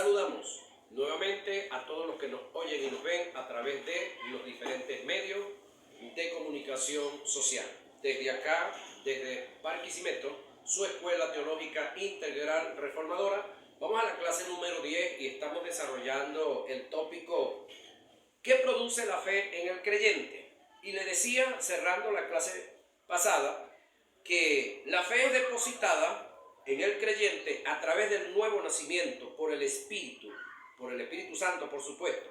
saludamos nuevamente a todos los que nos oyen y nos ven a través de los diferentes medios de comunicación social. Desde acá, desde Barquisimeto, su Escuela Teológica Integral Reformadora, vamos a la clase número 10 y estamos desarrollando el tópico ¿qué produce la fe en el creyente? Y le decía, cerrando la clase pasada, que la fe es depositada en el creyente a través del nuevo nacimiento por el Espíritu Santo, por supuesto.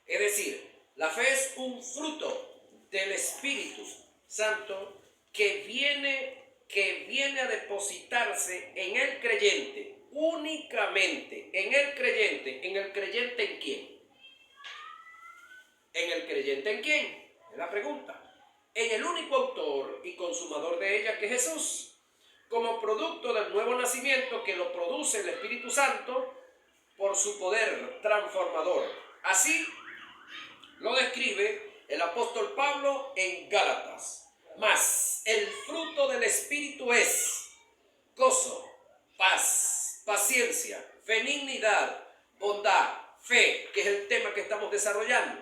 Es decir, la fe es un fruto del Espíritu Santo que viene a depositarse en el creyente, únicamente en el creyente. ¿En el creyente en quién? ¿En el creyente en quién? Es la pregunta. En el único autor y consumador de ella, que es Jesús, como producto del nuevo nacimiento que lo produce el Espíritu Santo por su poder transformador. Así lo describe el apóstol Pablo en Gálatas. Mas el fruto del Espíritu es gozo, paz, paciencia, benignidad, bondad, fe, que es el tema que estamos desarrollando,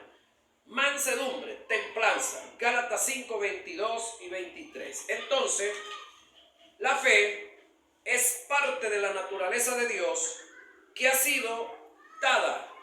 mansedumbre, templanza, Gálatas 5, 22 y 23. Entonces, la fe es parte de la naturaleza de Dios que ha sido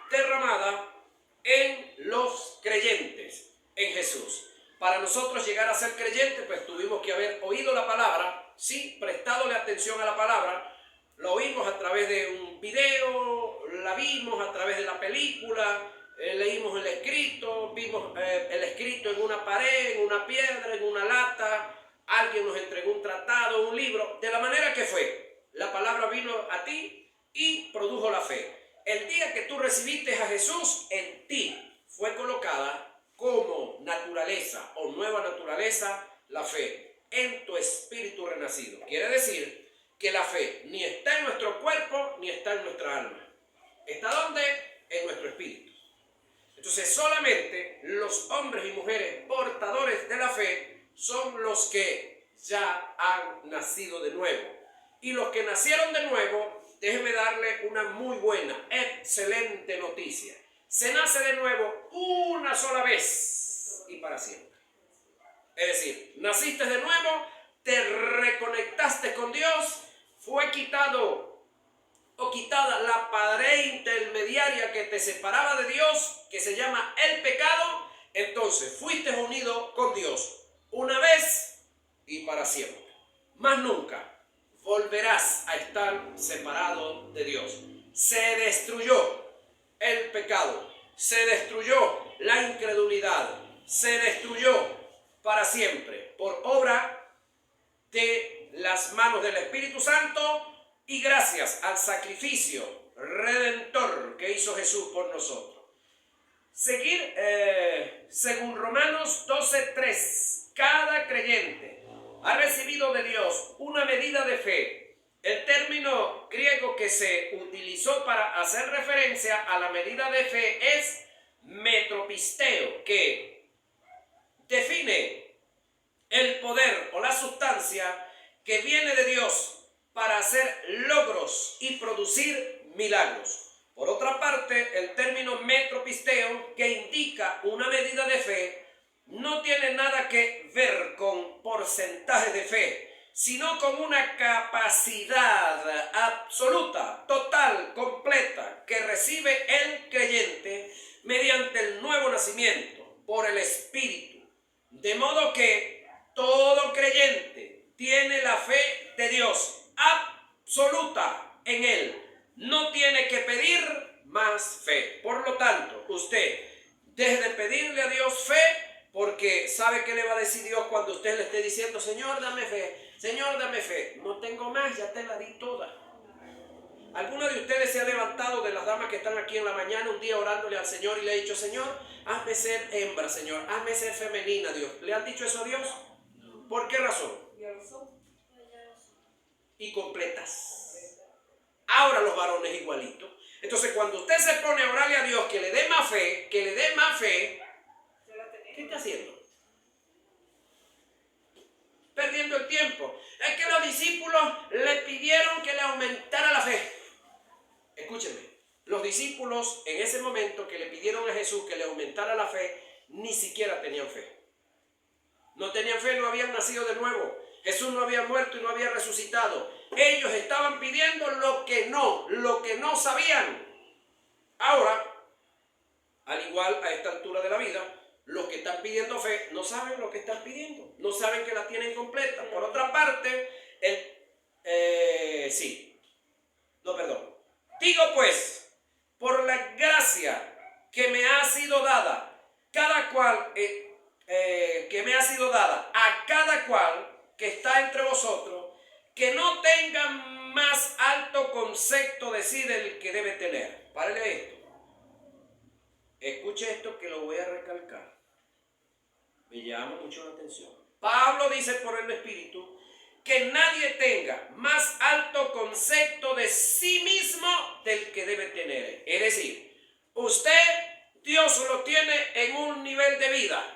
derramada en los creyentes, en Jesús. Para nosotros llegar a ser creyentes, pues tuvimos que haber oído la palabra, sí, prestadole atención a la palabra, lo oímos a través de un video, la vimos a través de la película, leímos el escrito, vimos el escrito en una pared, en una piedra, en una lata, alguien nos entregó un tratado, un libro, de la manera que fue. La palabra vino a ti y produjo la fe. El día que tú recibiste a Jesús, en ti fue colocada como naturaleza o nueva naturaleza la fe en tu espíritu renacido. Quiere decir que la fe ni está en nuestro cuerpo ni está en nuestra alma. ¿Está dónde? En nuestro espíritu. Entonces solamente los hombres y mujeres portadores de la fe son los que ya han nacido de nuevo. Y los que nacieron de nuevo, déjeme darle una muy buena, excelente noticia. Se nace de nuevo una sola vez y para siempre. Es decir, naciste de nuevo, te reconectaste con Dios, fue quitado o quitada la pared intermediaria que te separaba de Dios, que se llama el pecado. Entonces fuiste unido con Dios una vez y para siempre. Más nunca volverás a estar separado de Dios. Se destruyó el pecado, se destruyó la incredulidad, se destruyó para siempre por obra de las manos del Espíritu Santo y gracias al sacrificio redentor que hizo Jesús por nosotros. Seguir según Romanos 12:3. Cada creyente ha recibido de Dios una medida de fe. El término griego que se utilizó para hacer referencia a la medida de fe es metropisteo, que define el poder o la sustancia que viene de Dios para hacer logros y producir milagros. Por otra parte, el término metropisteo, que indica una medida de fe, no tiene nada que ver con porcentaje de fe, sino con una capacidad absoluta, total, completa, que recibe el creyente mediante el nuevo nacimiento por el Espíritu. De modo que todo creyente tiene la fe de Dios absoluta en él. No tiene que pedir más fe. Por lo tanto, usted deje de pedirle a Dios fe, porque ¿sabe qué le va a decir Dios cuando usted le esté diciendo, Señor, dame fe, Señor, dame fe? No tengo más, ya te la di toda. ¿Alguna de ustedes se ha levantado, de las damas que están aquí en la mañana, un día orándole al Señor y le ha dicho, Señor, hazme ser hembra, Señor, hazme ser femenina, Dios? ¿Le han dicho eso a Dios? ¿Por qué razón? Y completas. Ahora los varones igualitos. Entonces cuando usted se pone a orarle a Dios que le dé más fe, ¿qué está haciendo? Perdiendo el tiempo. Es que los discípulos le pidieron que le aumentara la fe. Escúchenme, los discípulos en ese momento que le pidieron a Jesús que le aumentara la fe, ni siquiera tenían fe. No tenían fe, no habían nacido de nuevo. Jesús no había muerto y no había resucitado. Ellos estaban pidiendo lo que no sabían. Ahora, al igual a esta altura de la vida, los que están pidiendo fe no saben lo que están pidiendo. No saben que la tienen completa. Por otra parte, digo pues, por la gracia que me ha sido dada, que me ha sido dada a cada cual que está entre vosotros, que no tenga más alto concepto de sí del que debe tener. Párele esto. Escuche esto que lo voy a recalcar. Me llama mucho la atención. Pablo dice por el Espíritu que nadie tenga más alto concepto de sí mismo del que debe tener. Es decir, usted, Dios lo tiene en un nivel de vida.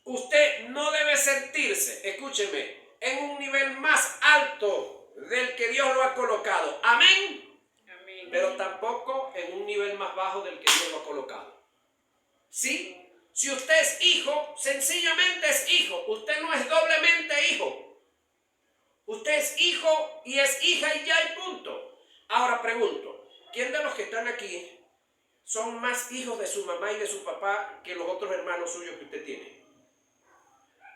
Usted no debe sentirse, escúcheme, en un nivel más alto del que Dios lo ha colocado. Amén. Amén. Pero tampoco en un nivel más bajo del que Dios lo ha colocado. ¿Sí? Si usted es hijo, sencillamente es hijo. Usted no es doblemente hijo. Usted es hijo y es hija y ya, y punto. Ahora pregunto, ¿quién de los que están aquí son más hijos de su mamá y de su papá que los otros hermanos suyos que usted tiene?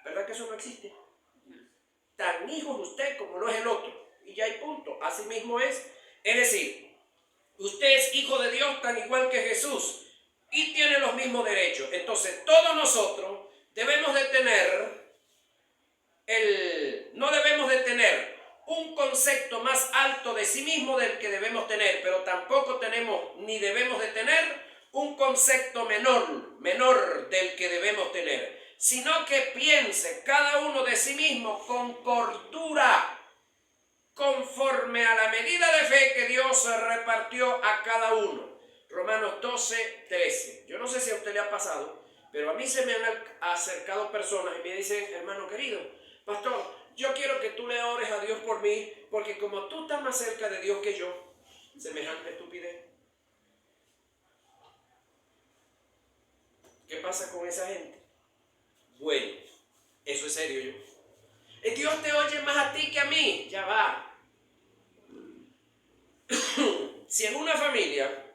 ¿Verdad que eso no existe? Tan hijo es usted como lo es el otro. Y ya, hay punto. Así mismo es. Es decir, usted es hijo de Dios tan igual que Jesús y tiene los mismos derechos. Entonces, todos nosotros debemos de tener no debemos de tener un concepto más alto de sí mismo del que debemos tener, pero tampoco tenemos ni debemos de tener un concepto menor del que debemos tener, sino que piense cada uno de sí mismo con cordura, conforme a la medida de fe que Dios repartió a cada uno. Romanos 12, 13. Yo no sé si a usted le ha pasado, pero a mí se me han acercado personas y me dicen: hermano querido, pastor, yo quiero que tú le ores a Dios por mí, porque como tú estás más cerca de Dios que yo, semejante estupidez. ¿Qué pasa con esa gente? Bueno, eso es serio. Dios te oye más a ti que a mí. Ya va. Si en una familia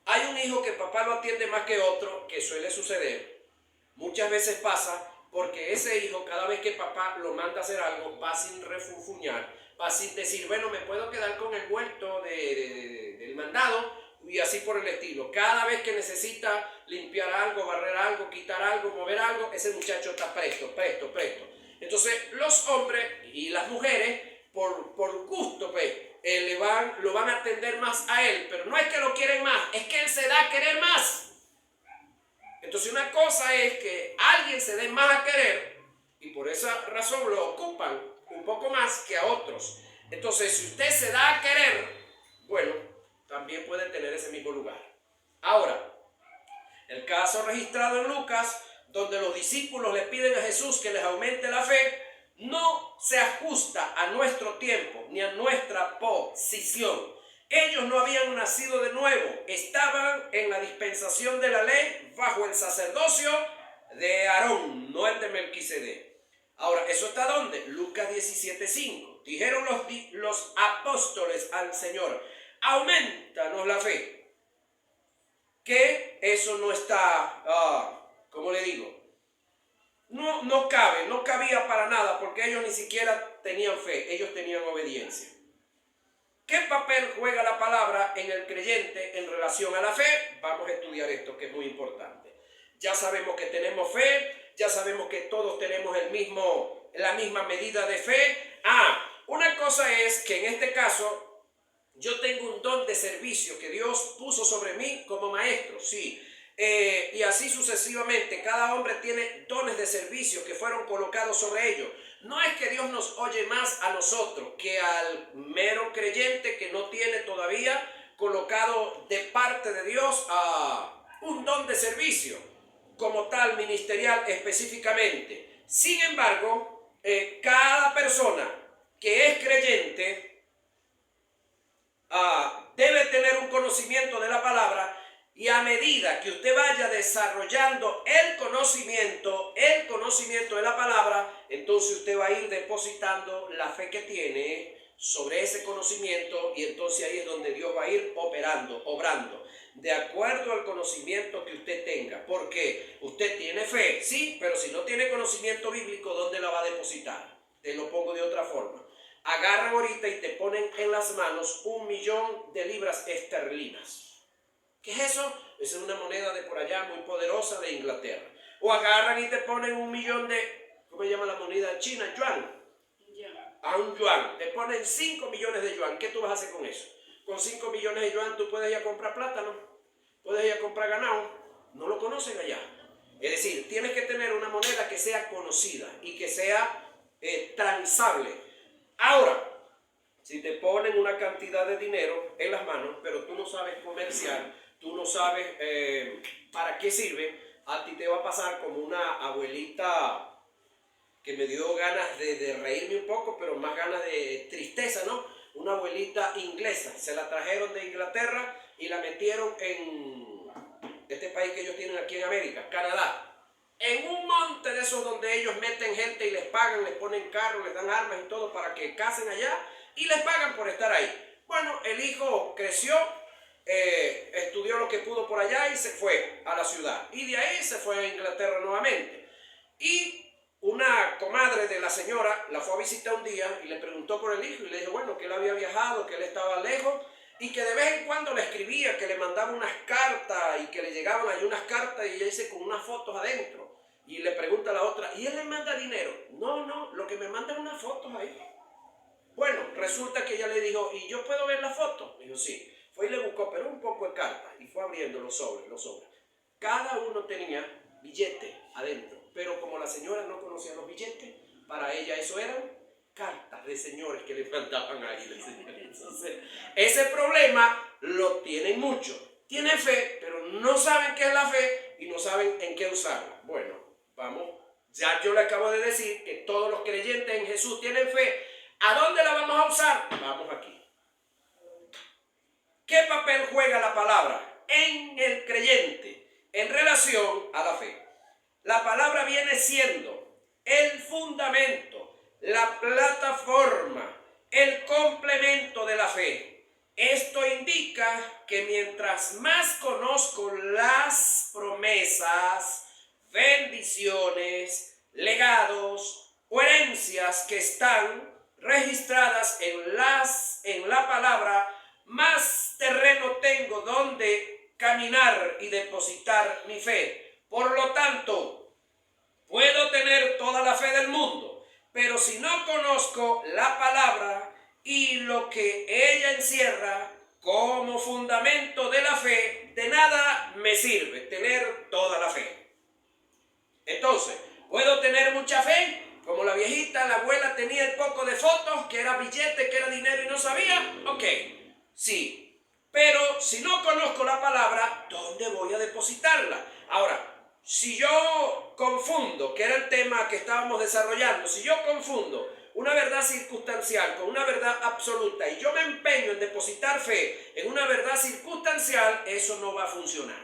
hay un hijo que papá lo atiende más que otro, que suele suceder, muchas veces pasa porque ese hijo, cada vez que papá lo manda a hacer algo, va sin refunfuñar, va sin decir, bueno, me puedo quedar con el vuelto del mandado, y así por el estilo. Cada vez que necesita limpiar algo, barrer algo, quitar algo, mover algo, ese muchacho está presto. Entonces, los hombres y las mujeres, por gusto, pues, lo van a atender más a él, pero no es que lo quieren más, es que él se da a querer más. Entonces, una cosa es que alguien se dé más a querer y por esa razón lo ocupan un poco más que a otros. Entonces, si usted se da a querer, bueno, también puede tener ese mismo lugar. Ahora, el caso registrado en Lucas, donde los discípulos le piden a Jesús que les aumente la fe, no se ajusta a nuestro tiempo ni a nuestra posición. Ellos no habían nacido de nuevo, estaban en la dispensación de la ley bajo el sacerdocio de Aarón, no el de Melquisedec. Ahora, ¿eso está dónde? Lucas 17:5. Dijeron los apóstoles al Señor: aumentanos la fe. Que eso no está, ¿cómo le digo? No cabía para nada, porque ellos ni siquiera tenían fe, ellos tenían obediencia. ¿Qué papel juega la palabra en el creyente en relación a la fe? Vamos a estudiar esto, que es muy importante. Ya sabemos que tenemos fe, ya sabemos que todos tenemos la misma medida de fe. Una cosa es que en este caso yo tengo un don de servicio que Dios puso sobre mí como maestro, sí. Y así sucesivamente, cada hombre tiene dones de servicio que fueron colocados sobre ellos. No es que Dios nos oye más a nosotros que al mero creyente que no tiene todavía colocado de parte de Dios un don de servicio como tal, ministerial específicamente. Sin embargo, cada persona que es creyente debe tener un conocimiento de la palabra, y a medida que usted vaya desarrollando el conocimiento de la palabra, entonces usted va a ir depositando la fe que tiene sobre ese conocimiento, y entonces ahí es donde Dios va a ir operando, obrando, de acuerdo al conocimiento que usted tenga. Porque usted tiene fe, sí, pero si no tiene conocimiento bíblico, ¿dónde la va a depositar? Te lo pongo de otra forma. Agarran ahorita y te ponen en las manos 1.000.000 de libras esterlinas. ¿Qué es eso? Esa es una moneda de por allá muy poderosa de Inglaterra. O agarran y te ponen 1.000.000 de, ¿cómo se llama la moneda china? Yuan. A un yuan. Te ponen 5 millones de yuan. ¿Qué tú vas a hacer con eso? Con 5 millones de yuan tú puedes ir a comprar plátano, puedes ir a comprar ganado. No lo conocen allá. Es decir, tienes que tener una moneda que sea conocida y que sea transable. Ahora, si te ponen una cantidad de dinero en las manos, pero tú no sabes comerciar, tú no sabes para qué sirve, a ti te va a pasar como una abuelita que me dio ganas de reírme un poco, pero más ganas de tristeza, ¿no? Una abuelita inglesa, se la trajeron de Inglaterra y la metieron en este país que ellos tienen aquí en América, Canadá. En un monte de esos donde ellos meten gente y les pagan, les ponen carros, les dan armas y todo para que casen allá y les pagan por estar ahí. Bueno, el hijo creció, estudió lo que pudo por allá y se fue a la ciudad. Y de ahí se fue a Inglaterra nuevamente. Y una comadre de la señora la fue a visitar un día y le preguntó por el hijo y le dijo, bueno, que él había viajado, que él estaba lejos y que de vez en cuando le escribía, que le mandaba unas cartas y que le llegaban ahí unas cartas y ella dice con unas fotos adentro. Y le pregunta a la otra, ¿y él le manda dinero? No, lo que me manda es unas fotos ahí. Bueno, resulta que ella le dijo, ¿y yo puedo ver la foto? Dijo, sí. Fue y le buscó, pero un poco de cartas y fue abriendo los sobres. Cada uno tenía billete adentro. Pero como la señora no conocía los billetes, para ella eso eran cartas de señores que le mandaban ahí. Entonces, ese problema lo tienen muchos. Tienen fe, pero no saben qué es la fe y no saben en qué usarla. Bueno, vamos, ya yo le acabo de decir que todos los creyentes en Jesús tienen fe. ¿A dónde la vamos a usar? Vamos aquí. ¿Qué papel juega la palabra en el creyente en relación a la fe? La palabra viene siendo el fundamento, la plataforma, el complemento de la fe. Esto indica que mientras más conozco las promesas, bendiciones, legados o herencias que están registradas en la palabra, más terreno tengo donde caminar y depositar mi fe. Por lo tanto, puedo tener toda la fe del mundo, pero si no conozco la palabra y lo que ella encierra como fundamento de la fe, de nada me sirve tener toda la fe. Entonces, ¿puedo tener mucha fe? Como la viejita, la abuela tenía el poco de fotos, que era billete, que era dinero y no sabía. Ok, sí. Pero si no conozco la palabra, ¿dónde voy a depositarla? Ahora, si yo confundo, que era el tema que estábamos desarrollando, si yo confundo una verdad circunstancial con una verdad absoluta y yo me empeño en depositar fe en una verdad circunstancial, eso no va a funcionar.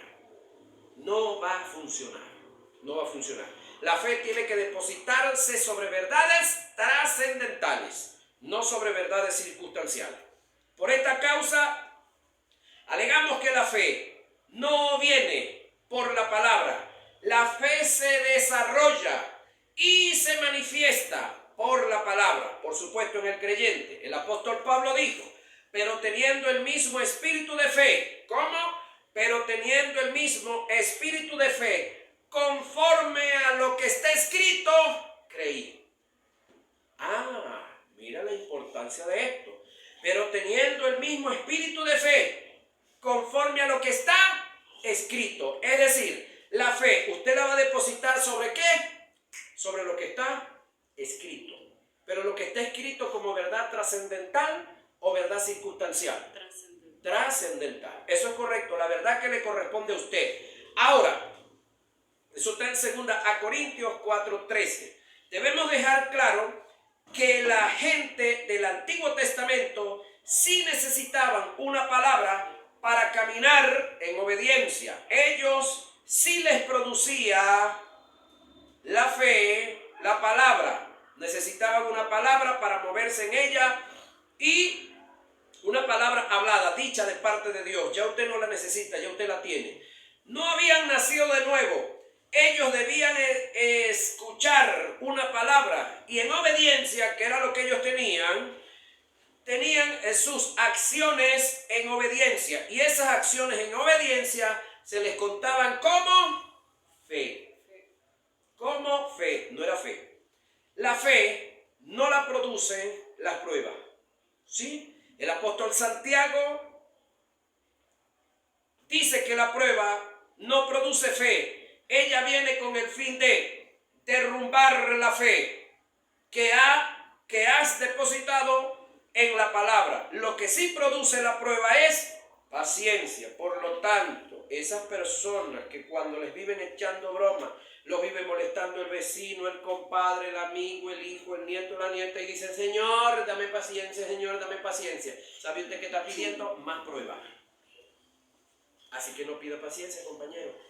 No va a funcionar. No va a funcionar. La fe tiene que depositarse sobre verdades trascendentales, no sobre verdades circunstanciales. Por esta causa, alegamos que la fe no viene por la palabra. La fe se desarrolla y se manifiesta por la palabra, por supuesto en el creyente. El apóstol Pablo dijo, pero teniendo el mismo espíritu de fe. ¿Cómo? Pero teniendo el mismo espíritu de fe, conforme a lo que está escrito, creí. Mira la importancia de esto. Pero teniendo el mismo espíritu de fe, conforme a lo que está escrito. Es decir, la fe, ¿usted la va a depositar sobre qué? Sobre lo que está escrito. Pero lo que está escrito como verdad trascendental o verdad circunstancial. Trascendental. Eso es correcto, la verdad que le corresponde a usted. Ahora, eso está en 2 Corintios 4:13. Debemos dejar claro que la gente del Antiguo Testamento sí necesitaban una palabra para caminar en obediencia. Ellos sí les producía la fe, la palabra. Necesitaban una palabra para moverse en ella y una palabra hablada, dicha de parte de Dios. Ya usted no la necesita, ya usted la tiene. No habían nacido de nuevo. Ellos debían escuchar una palabra y en obediencia, que era lo que ellos tenían sus acciones en obediencia. Y esas acciones en obediencia se les contaban como fe. Como fe, no era fe. La fe no la producen las pruebas. ¿Sí? El apóstol Santiago dice que la prueba no produce fe. Ella viene con el fin de derrumbar la fe que has depositado en la palabra. Lo que sí produce la prueba es paciencia. Por lo tanto, esas personas que cuando les viven echando broma, los vive molestando el vecino, el compadre, el amigo, el hijo, el nieto, la nieta, y dicen: Señor, dame paciencia, Señor, dame paciencia. ¿Sabe usted qué está pidiendo? Más prueba. Así que no pida paciencia, compañero.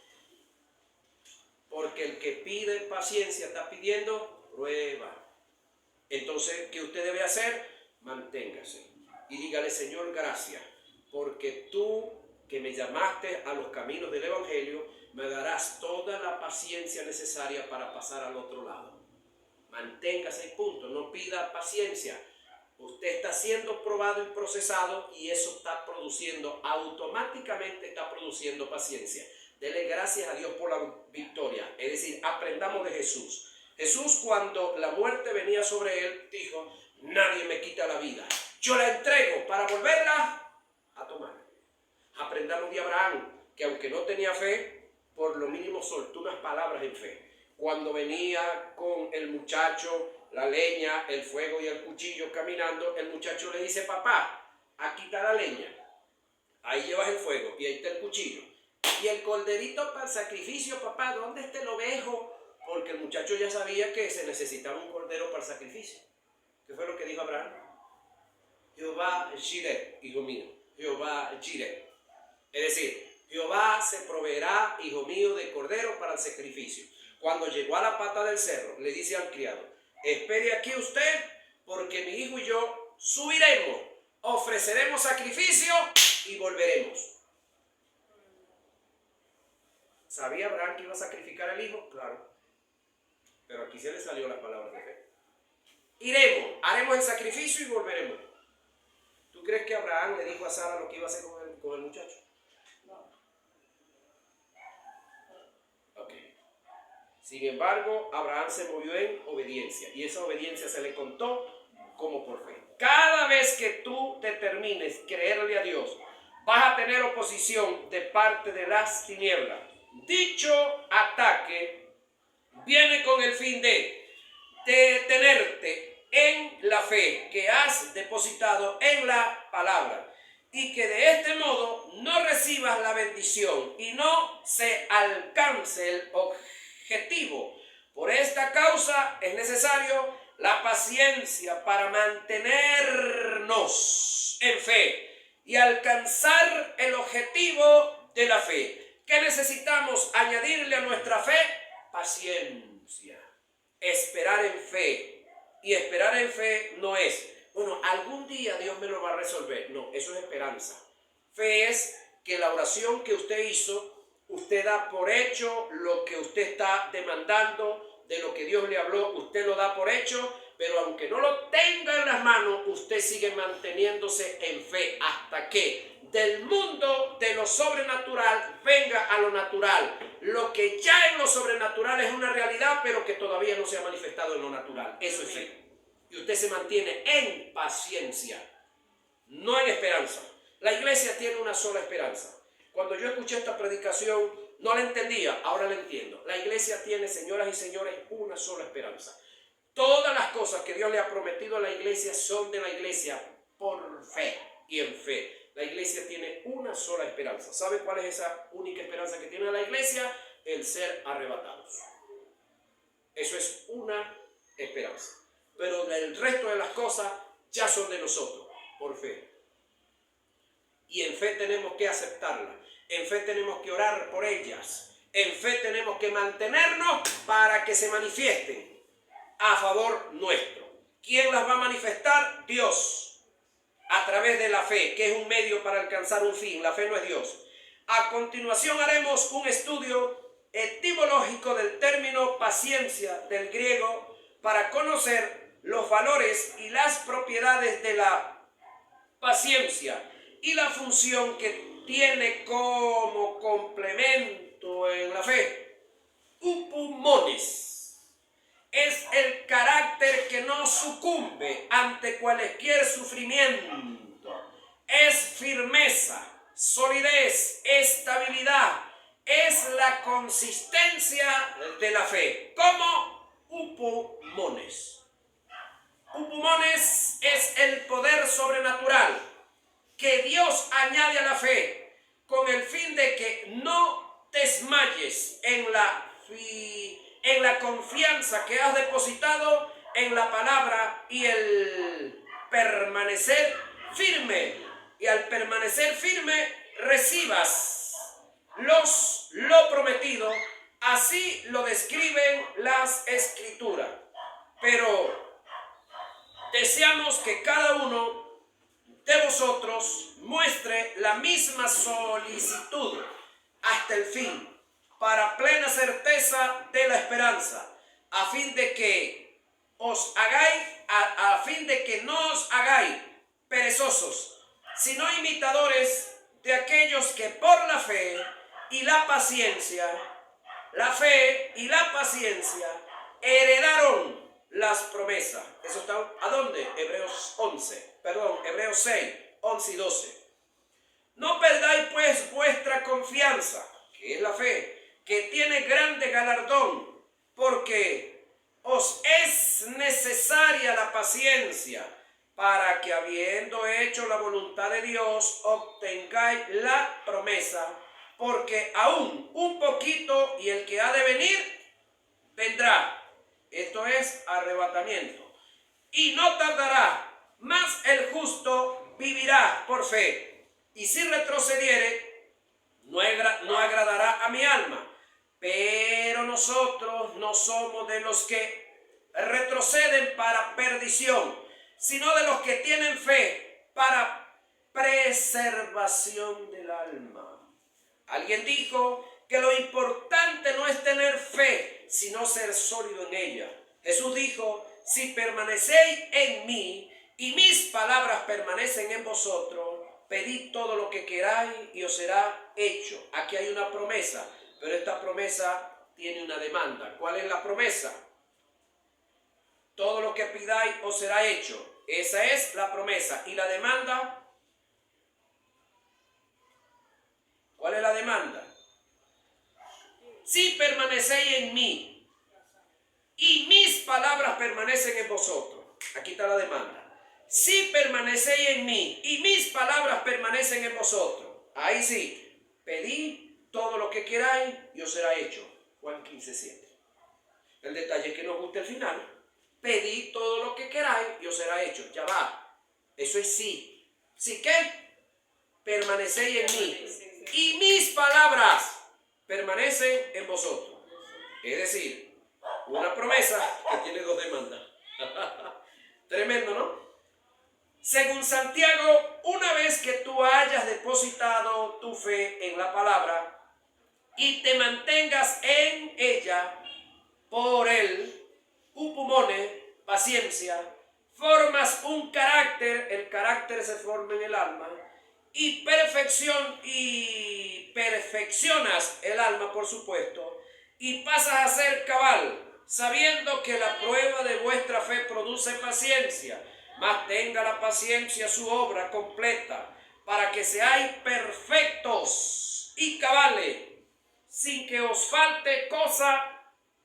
Porque el que pide paciencia está pidiendo prueba. Entonces, ¿qué usted debe hacer? Manténgase y dígale: Señor, gracias, porque tú que me llamaste a los caminos del Evangelio, me darás toda la paciencia necesaria para pasar al otro lado. Manténgase, punto. No pida paciencia. Usted está siendo probado y procesado y eso está produciendo, automáticamente está produciendo paciencia. Dele gracias a Dios por la victoria. Es decir, aprendamos de Jesús. Jesús, cuando la muerte venía sobre él, dijo: nadie me quita la vida, yo la entrego para volverla a tomar. Aprendamos de Abraham, que aunque no tenía fe, por lo mínimo soltó unas palabras en fe. Cuando venía con el muchacho, la leña, el fuego y el cuchillo caminando, el muchacho le dice: papá, aquí está la leña, ahí llevas el fuego y ahí está el cuchillo. Y el corderito para el sacrificio, papá, ¿dónde está el ovejo? Porque el muchacho ya sabía que se necesitaba un cordero para el sacrificio. ¿Qué fue lo que dijo Abraham? Jehová Jireh, hijo mío. Jehová Jireh. Es decir, Jehová se proveerá, hijo mío, de cordero para el sacrificio. Cuando llegó a la pata del cerro, le dice al criado: espere aquí usted, porque mi hijo y yo subiremos, ofreceremos sacrificio y volveremos. ¿Sabía Abraham que iba a sacrificar al hijo? Claro. Pero aquí se le salió las palabras de fe. Iremos, haremos el sacrificio y volveremos. ¿Tú crees que Abraham le dijo a Sara lo que iba a hacer con el muchacho? No. Ok. Sin embargo, Abraham se movió en obediencia y esa obediencia se le contó como por fe. Cada vez que tú determines creerle a Dios, vas a tener oposición de parte de las tinieblas. Dicho ataque viene con el fin de detenerte en la fe que has depositado en la palabra y que de este modo no recibas la bendición y no se alcance el objetivo. Por esta causa es necesario la paciencia para mantenernos en fe y alcanzar el objetivo de la fe. ¿Qué necesitamos añadirle a nuestra fe? Paciencia. Esperar en fe. Y esperar en fe no es: bueno, algún día Dios me lo va a resolver. No, eso es esperanza. Fe es que la oración que usted hizo, usted da por hecho lo que usted está demandando, de lo que Dios le habló, usted lo da por hecho, pero aunque no lo tenga en las manos, usted sigue manteniéndose en fe hasta que del mundo de lo sobrenatural venga a lo natural. Lo que ya en lo sobrenatural es una realidad, pero que todavía no se ha manifestado en lo natural. Eso es fe. Y usted se mantiene en paciencia, no en esperanza. La iglesia tiene una sola esperanza. Cuando yo escuché esta predicación, no la entendía, ahora la entiendo. La iglesia tiene, señoras y señores, una sola esperanza. Todas las cosas que Dios le ha prometido a la iglesia son de la iglesia por fe y en fe. La iglesia tiene una sola esperanza. ¿Sabe cuál es esa única esperanza que tiene la iglesia? El ser arrebatados. Eso es una esperanza. Pero el resto de las cosas ya son de nosotros, por fe. y en fe tenemos que aceptarlas, en fe tenemos que orar por ellas, en fe tenemos que mantenernos para que se manifiesten a favor nuestro. ¿Quién las va a manifestar? Dios, a través de la fe, que es un medio para alcanzar un fin. La fe no es Dios. A continuación haremos un estudio etimológico del término paciencia del griego para conocer los valores y las propiedades de la paciencia y la función que tiene como complemento en la fe. Upumones es el carácter que no sucumbe ante cualquier sufrimiento. Es firmeza, solidez, estabilidad. Es la consistencia de la fe. Como upumones. Upumones es el poder sobrenatural que Dios añade a la fe con el fin de que no desmayes en la confianza que has depositado en la palabra y el permanecer firme. Y al permanecer firme recibas lo prometido. Así lo describen las Escrituras. Pero deseamos que cada uno de vosotros muestre la misma solicitud hasta el fin, para plena certeza de la esperanza, a fin de que no os hagáis perezosos, sino imitadores de aquellos que por la fe y la paciencia heredaron las promesas. Eso está, ¿a dónde? Hebreos 6, 11 y 12. No perdáis pues vuestra confianza, que es la fe, que tiene grande galardón, porque os es necesaria la paciencia, para que habiendo hecho la voluntad de Dios, obtengáis la promesa, porque aún un poquito y el que ha de venir, vendrá. Esto es arrebatamiento. Y no tardará, mas el justo vivirá por fe. Y si retrocediere, no agradará a mi alma. Pero nosotros no somos de los que retroceden para perdición, sino de los que tienen fe para preservación del alma. Alguien dijo que lo importante no es tener fe, sino ser sólido en ella. Jesús dijo: si permanecéis en mí y mis palabras permanecen en vosotros, pedid todo lo que queráis y os será hecho. Aquí hay una promesa, pero esta promesa tiene una demanda. ¿Cuál es la promesa? Todo lo que pidáis os será hecho. Esa es la promesa. ¿Y la demanda? ¿Cuál es la demanda? Si permanecéis en mí y mis palabras permanecen en vosotros. Aquí está la demanda. Si permanecéis en mí y mis palabras permanecen en vosotros. Ahí sí. Pedid todo lo que queráis y os será hecho. Juan 15:7. El detalle es que nos gusta el final. Pedid todo lo que queráis y os será hecho. Ya va. Eso es sí. ¿Sí qué? Permanecéis en mí y mis palabras permanecen en vosotros. Es decir, una promesa que tiene dos demandas. Tremendo, ¿no? Según Santiago, una vez que tú hayas depositado tu fe en la palabra y te mantengas en ella por el upumone, paciencia, formas un carácter, el carácter se forma en el alma, y perfeccionas el alma, por supuesto, y pasas a ser cabal, sabiendo que la prueba de vuestra fe produce paciencia, mas tenga la paciencia su obra completa, para que seáis perfectos y cabales, sin que os falte cosa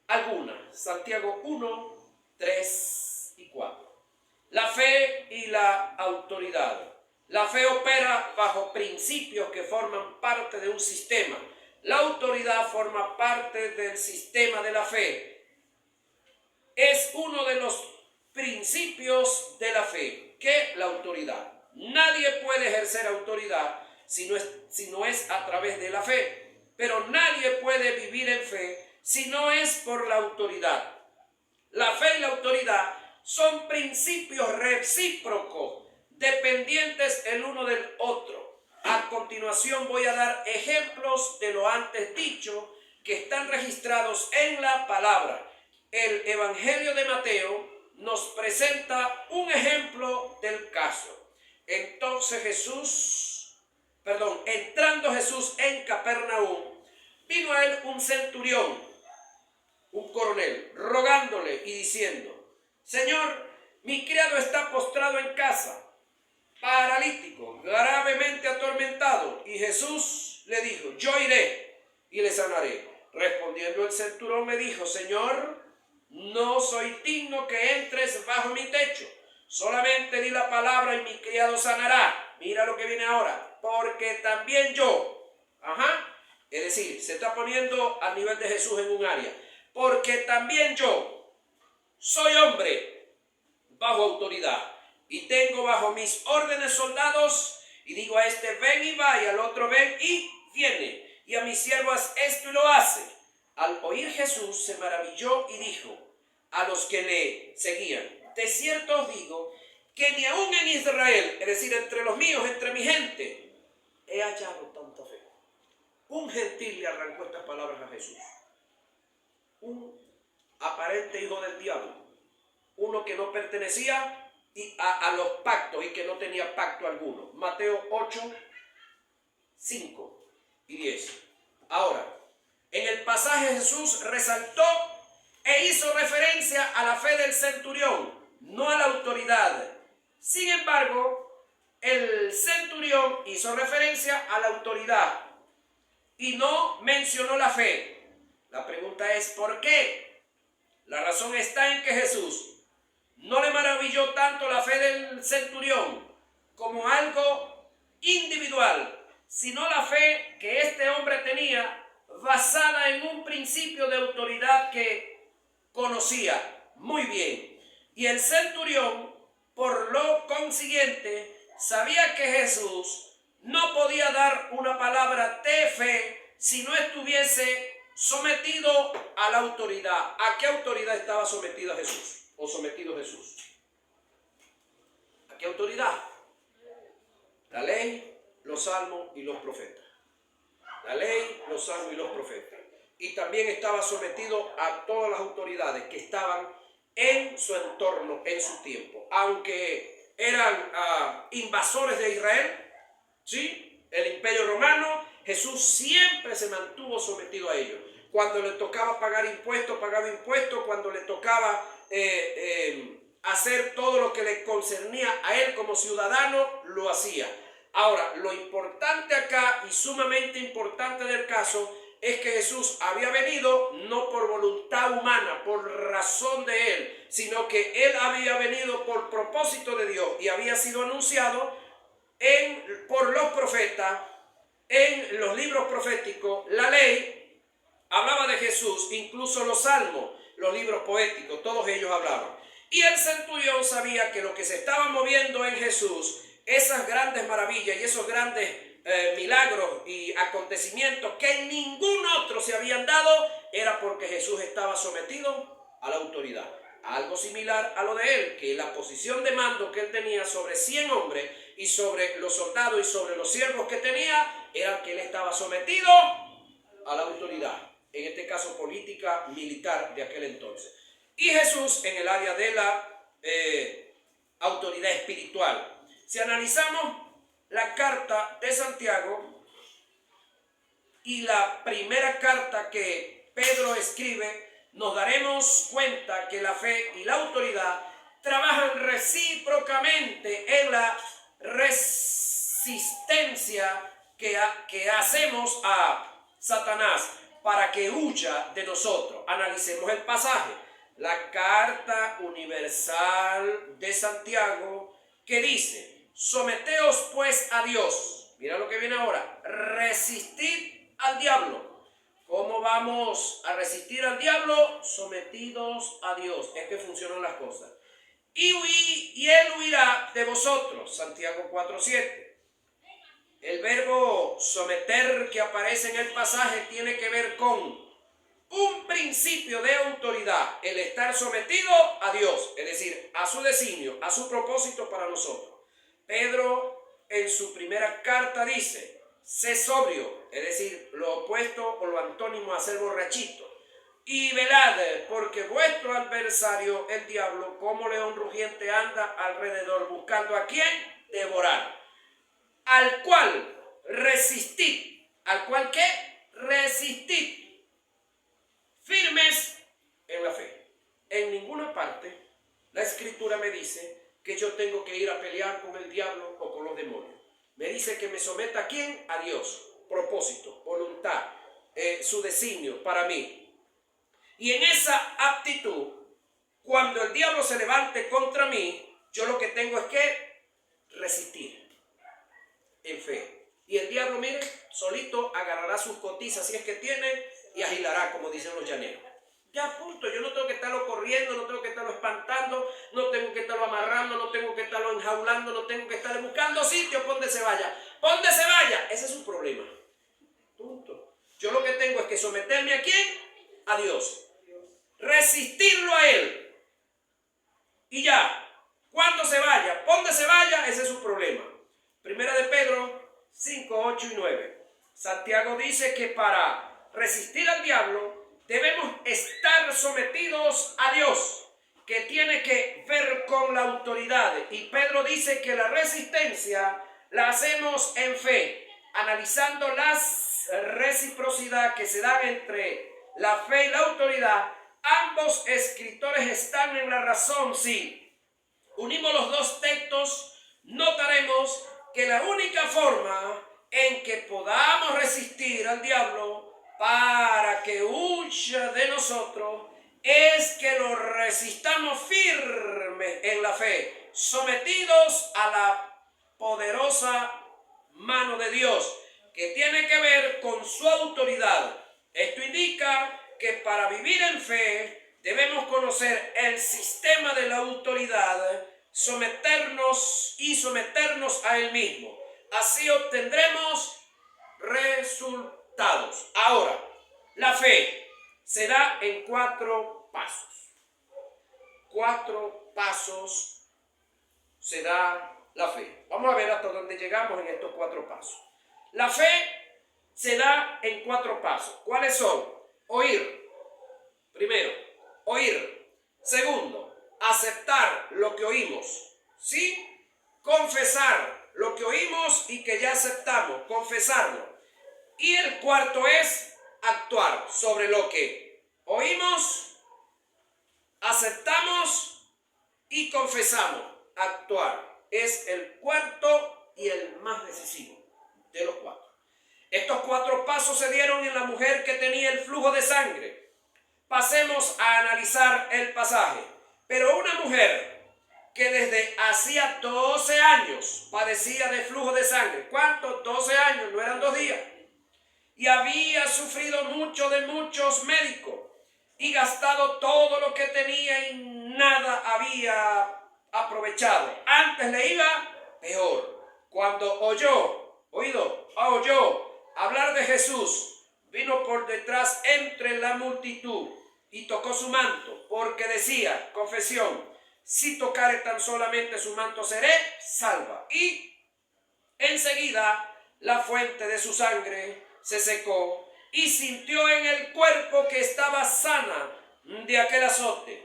alguna. Santiago 1, 3 y 4. La fe y la autoridad. La fe opera bajo principios que forman parte de un sistema. La autoridad forma parte del sistema de la fe. Es uno de los principios de la fe. ¿Qué? La autoridad. Nadie puede ejercer autoridad si no es a través de la fe. Pero nadie puede vivir en fe si no es por la autoridad. La fe y la autoridad son principios recíprocos, dependientes el uno del otro. A continuación voy a dar ejemplos de lo antes dicho que están registrados en la palabra. El Evangelio de Mateo nos presenta un ejemplo del caso. Entrando Jesús en Capernaum, vino a él un centurión, un coronel, rogándole y diciendo: Señor, mi criado está postrado en casa, paralítico, gravemente atormentado. Y Jesús le dijo: yo iré y le sanaré. Respondiendo el centurión me dijo: Señor, no soy digno que entres bajo mi techo. Solamente di la palabra y mi criado sanará. Mira lo que viene ahora. Porque también yo. Es decir, se está poniendo al nivel de Jesús en un área. Porque también yo soy hombre bajo autoridad. Y tengo bajo mis órdenes soldados. Y digo a este: ven y va, y al otro: ven y viene. Y a mi siervo: haz esto, y lo hace. Al oír Jesús se maravilló y dijo a los que le seguían: de cierto os digo que ni aún en Israel, es decir, entre los míos, entre mi gente, he hallado tanta fe. Un gentil le arrancó estas palabras a Jesús. Un aparente hijo del diablo. Uno que no pertenecía a los pactos y que no tenía pacto alguno. Mateo 8, 5 y 10. Ahora, en el pasaje Jesús resaltó e hizo referencia a la fe del centurión, no a la autoridad. Sin embargo, el centurión hizo referencia a la autoridad y no mencionó la fe. La pregunta es: ¿por qué? La razón está en que Jesús no le maravilló tanto la fe del centurión como algo individual, sino la fe que este hombre tenía basada en un principio de autoridad que conocía muy bien. Y el centurión, por lo consiguiente, sabía que Jesús no podía dar una palabra de fe si no estuviese sometido a la autoridad. ¿A qué autoridad estaba sometido Jesús? ¿O sometido Jesús? ¿A qué autoridad? La ley, los salmos y los profetas. La ley, los salmos y los profetas. Y también estaba sometido a todas las autoridades que estaban en su entorno, en su tiempo. Aunque eran invasores de Israel, ¿sí?, el imperio romano, Jesús siempre se mantuvo sometido a ellos. Cuando le tocaba pagar impuestos, pagaba impuestos. Cuando le tocaba hacer todo lo que le concernía a él como ciudadano, lo hacía. Ahora, lo importante acá y sumamente importante del caso es que Jesús había venido no por voluntad humana, por razón de él, sino que él había venido por propósito de Dios y había sido anunciado por los profetas, en los libros proféticos. La ley hablaba de Jesús, incluso los salmos, los libros poéticos, todos ellos hablaban. Y el centurión sabía que lo que se estaba moviendo en Jesús, esas grandes maravillas y esos grandes milagros y acontecimientos que en ningún otro se habían dado, era porque Jesús estaba sometido a la autoridad. Algo similar a lo de él, que la posición de mando que él tenía sobre 100 hombres y sobre los soldados y sobre los siervos que tenía, era que él estaba sometido a la autoridad, en este caso política, militar de aquel entonces. Y Jesús en el área de la autoridad espiritual. Si analizamos la carta de Santiago y la primera carta que Pedro escribe, nos daremos cuenta que la fe y la autoridad trabajan recíprocamente en la resistencia que hacemos a Satanás para que huya de nosotros. Analicemos el pasaje. La carta universal de Santiago, que dice: someteos pues a Dios. Mira lo que viene ahora. Resistid al diablo. ¿Cómo vamos a resistir al diablo? Sometidos a Dios. Es que funcionan las cosas. Y él huirá de vosotros. Santiago 4:7. El verbo someter que aparece en el pasaje tiene que ver con un principio de autoridad, el estar sometido a Dios, es decir, a su designio, a su propósito para nosotros. Pedro en su primera carta dice, sé sobrio, es decir, lo opuesto o lo antónimo a ser borrachito. Y velad, porque vuestro adversario, el diablo, como león rugiente, anda alrededor buscando a quién devorar. Al cual resistid. ¿Al cual qué? Resistid. Firmes en la fe. En ninguna parte la Escritura me dice que yo tengo que ir a pelear con el diablo o con los demonios. Me dice que me someta ¿a quién? A Dios. Propósito, voluntad, su designio para mí. Y en esa aptitud, cuando el diablo se levante contra mí, yo lo que tengo es que resistir en fe. Y el diablo, mire, solito agarrará sus cotizas si es que tiene y agilará, como dicen los llaneros. Ya, punto. Yo no tengo que estarlo corriendo, no tengo que estarlo espantando, no tengo que estarlo amarrando, no tengo que estarlo enjaulando, no tengo que estarle buscando sitio por donde se vaya. ¿Por donde se vaya? Ese es su problema. Punto. Yo lo que tengo es que someterme ¿a quién? A Dios. Resistirlo a Él. Y ya. Cuando se vaya, por donde se vaya, ese es su problema. Primera de Pedro 5, 8 y 9. Santiago dice que para resistir al diablo debemos estar sometidos a Dios, que tiene que ver con la autoridad. Y Pedro dice que la resistencia la hacemos en fe, analizando la reciprocidad que se da entre la fe y la autoridad. Ambos escritores están en la razón. Si unimos los dos textos, notaremos que la única forma en que podamos resistir al diablo para que huya de nosotros es que lo resistamos firme en la fe, sometidos a la poderosa mano de Dios, que tiene que ver con su autoridad. Esto indica que para vivir en fe debemos conocer el sistema de la autoridad, someternos a Él mismo. Así obtendremos resultados. Ahora, la fe se da en 4 pasos. 4 pasos se da la fe. Vamos a ver hasta dónde llegamos en estos 4 pasos. La fe se da en 4 pasos. ¿Cuáles son? Oír. Primero, oír. Segundo, aceptar lo que oímos. ¿Sí? Confesar lo que oímos y que ya aceptamos. Confesarlo. Y el cuarto es actuar sobre lo que oímos, aceptamos y confesamos. Actuar es el cuarto y el más decisivo de los 4. Estos 4 pasos se dieron en la mujer que tenía el flujo de sangre. Pasemos a analizar el pasaje. Pero una mujer que desde hacía 12 años padecía de flujo de sangre. ¿Cuántos? 12 años, no eran 2 días. Y había sufrido mucho de muchos médicos y gastado todo lo que tenía y nada había aprovechado. Antes le iba peor. Cuando oyó hablar de Jesús, vino por detrás entre la multitud y tocó su manto, porque decía, confesión, si tocare tan solamente su manto seré salva. Y enseguida la fuente de su sangre se secó y sintió en el cuerpo que estaba sana de aquel azote.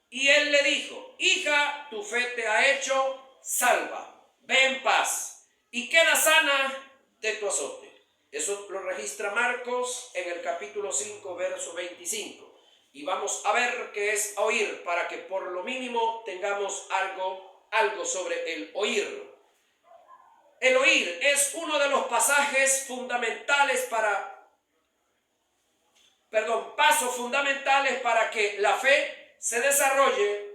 Y él le dijo, hija, tu fe te ha hecho salva, ve en paz y queda sana de tu azote. Eso lo registra Marcos en el capítulo 5, verso 25. Y vamos a ver qué es oír, para que por lo mínimo tengamos algo sobre el oír. El oír es uno de los pasos fundamentales para que la fe se desarrolle,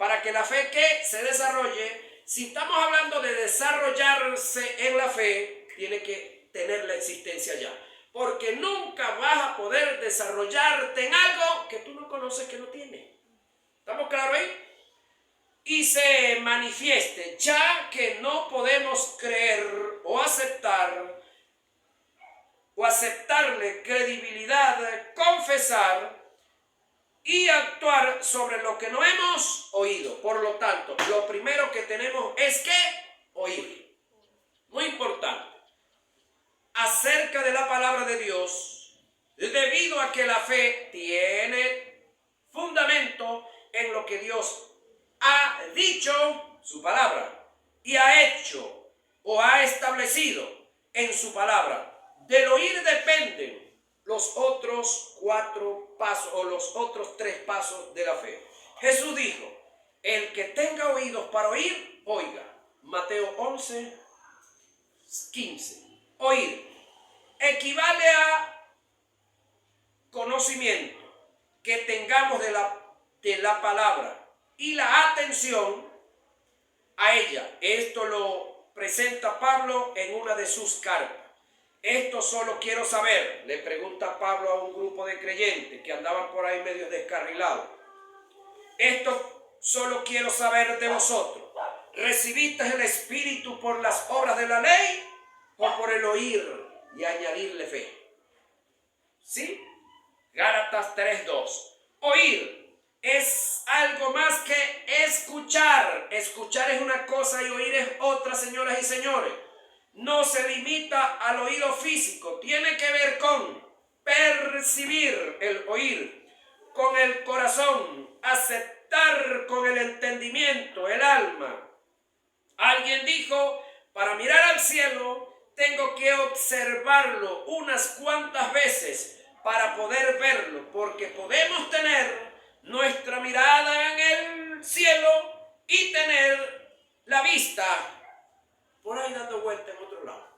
Si estamos hablando de desarrollarse en la fe, tiene que tener la existencia ya. Porque nunca vas a poder desarrollarte en algo que tú no conoces, que no tienes. ¿Estamos claros ahí? Y se manifieste, ya que no podemos creer o aceptar o aceptarle credibilidad, confesar y actuar sobre lo que no hemos oído. Por lo tanto, lo primero que tenemos es que oír. Muy importante. Acerca de la palabra de Dios, debido a que la fe tiene fundamento en lo que Dios ha dicho, su palabra, y ha hecho o ha establecido en su palabra. Del oír dependen los otros 4 pasos o los otros 3 pasos de la fe. Jesús dijo, el que tenga oídos para oír, oiga. Mateo 11, 15. Oír equivale a conocimiento que tengamos de la palabra y la atención a ella. Esto lo presenta Pablo en una de sus cartas. Esto solo quiero saber, le pregunta Pablo a un grupo de creyentes que andaban por ahí medio descarrilados. Esto solo quiero saber de vosotros. ¿Recibisteis el Espíritu por las obras de la ley o por el oír y añadirle fe? ¿Sí? Gálatas 3:2. Oír es algo más que escuchar. Escuchar es una cosa y oír es otra, señoras y señores. No se limita al oído físico. Tiene que ver con percibir, el oír, con el corazón, aceptar con el entendimiento, el alma. Alguien dijo, para mirar al cielo tengo que observarlo unas cuantas veces para poder verlo, porque podemos tener nuestra mirada en el cielo y tener la vista por ahí dando vuelta en otro lado.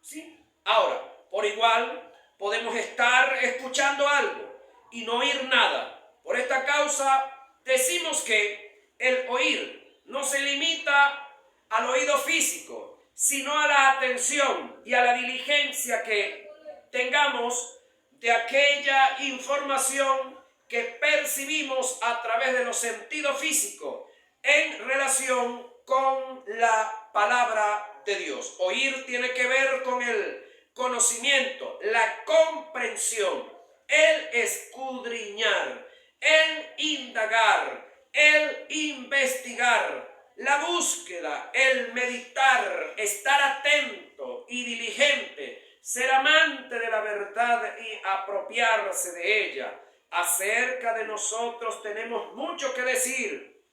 ¿Sí? Ahora, por igual podemos estar escuchando algo y no oír nada. Por esta causa decimos que el oír no se limita al oído físico, sino a la atención y a la diligencia que tengamos de aquella información que percibimos a través de los sentidos físicos en relación con la palabra de Dios. Oír tiene que ver con el conocimiento, la comprensión, el escudriñar, el indagar, el investigar, la búsqueda, el meditar, estar atento y diligente, ser amante de la verdad y apropiarse de ella. Acerca de nosotros tenemos mucho que decir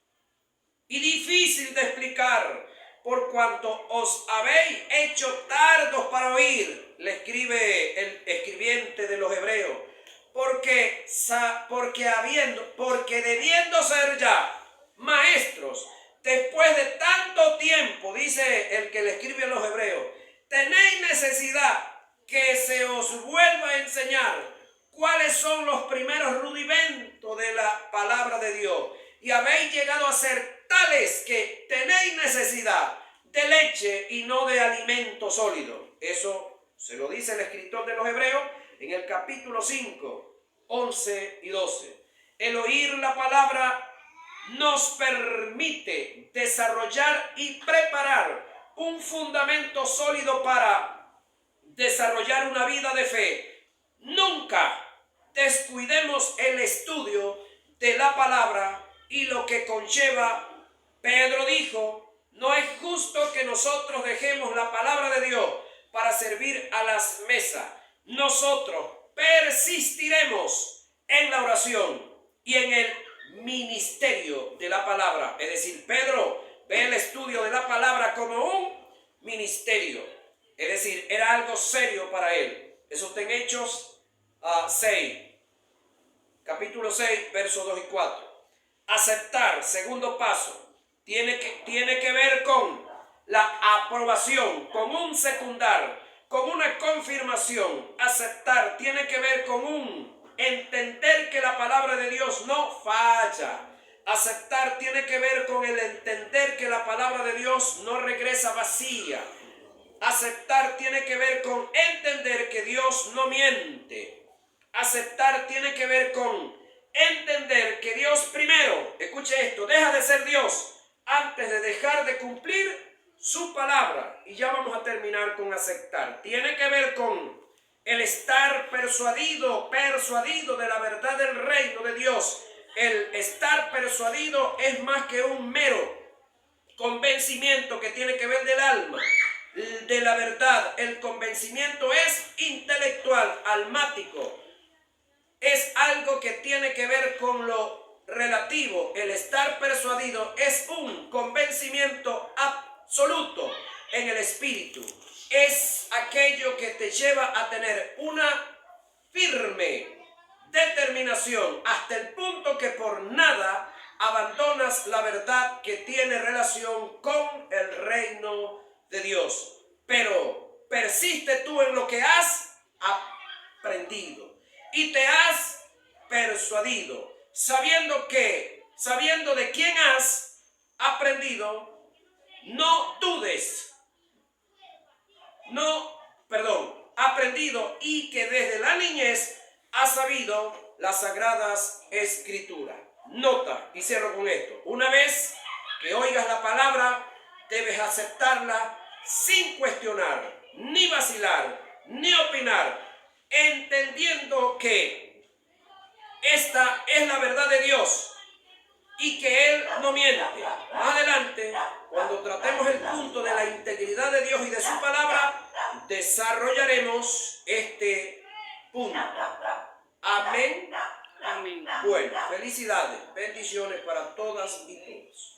y difícil de explicar, por cuanto os habéis hecho tardos para oír, le escribe el escribiente de los Hebreos, porque debiendo ser ya maestros, después de tanto tiempo, dice el que le escribe a los Hebreos, tenéis necesidad que se os vuelva a enseñar cuáles son los primeros rudimentos de la palabra de Dios, y habéis llegado a ser tales que tenéis necesidad de leche y no de alimento sólido. Eso se lo dice el escritor de los Hebreos en el capítulo 5, 11 y 12. El oír la palabra nos permite desarrollar y preparar un fundamento sólido para desarrollar una vida de fe. Nunca descuidemos el estudio de la palabra y lo que conlleva. Pedro dijo, no es justo que nosotros dejemos la palabra de Dios para servir a las mesas. Nosotros persistiremos en la oración y en el ministerio de la palabra. Es decir, Pedro ve el estudio de la palabra como un ministerio. Es decir, era algo serio para él. Eso está en Hechos 6, capítulo 6, versos 2 y 4. Aceptar, segundo paso, tiene que ver con la aprobación, con un secundar, con una confirmación. Aceptar tiene que ver con un entender que la palabra de Dios no falla. Aceptar tiene que ver con el entender que la palabra de Dios no regresa vacía. Aceptar tiene que ver con entender que Dios no miente. Aceptar tiene que ver con entender que Dios primero, escuche esto, deja de ser Dios antes de dejar de cumplir su palabra. Y ya vamos a terminar con aceptar. Tiene que ver con el estar persuadido de la verdad del reino de Dios. El estar persuadido es más que un mero convencimiento que tiene que ver del alma, de la verdad. El convencimiento es intelectual, almático. Es algo que tiene que ver con lo relativo. El estar persuadido es un convencimiento absoluto en el espíritu. Es aquello que te lleva a tener una firme determinación hasta el punto que por nada abandonas la verdad que tiene relación con el reino de Dios. Pero persiste tú en lo que has aprendido y te has persuadido, sabiendo de quién has aprendido, aprendido y que desde la niñez has sabido las sagradas escrituras. Nota, y cierro con esto. Una vez que oigas la palabra, debes aceptarla sin cuestionar, ni vacilar, ni opinar, entendiendo que esta es la verdad de Dios y que Él no miente. Más adelante, cuando tratemos el punto de la integridad de Dios y de su palabra, desarrollaremos este punto. Amén. Amén. Bueno, felicidades, bendiciones para todas y todos.